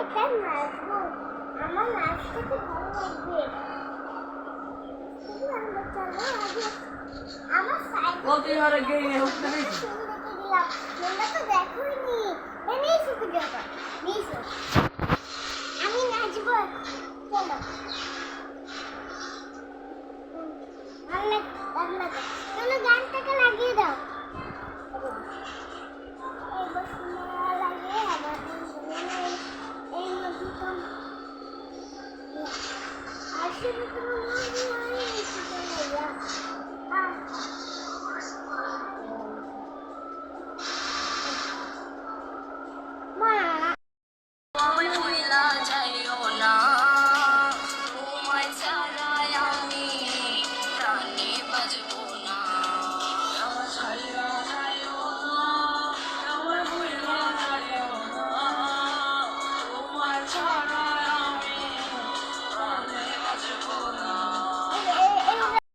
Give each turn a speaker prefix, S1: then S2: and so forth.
S1: এটা নাচবো, আমার নাচতে খুব ভালো লাগবে। আমরা চলো আগে আমার সাইকেল
S2: কতদিন ধরে গেইনে উঠতে নেই
S1: দিলাম, তোমরা তো দেখোইনি। এনেই শুধু জায়গা নিয়েছো, আমি নাচবো এখন। চলো ভালো লাগে, চলো গানটাকে লাগিয়ে দাও। এই বসুন্ধরা লাগে আমাদের জীবনে, এই নদী তো আসলে তোমার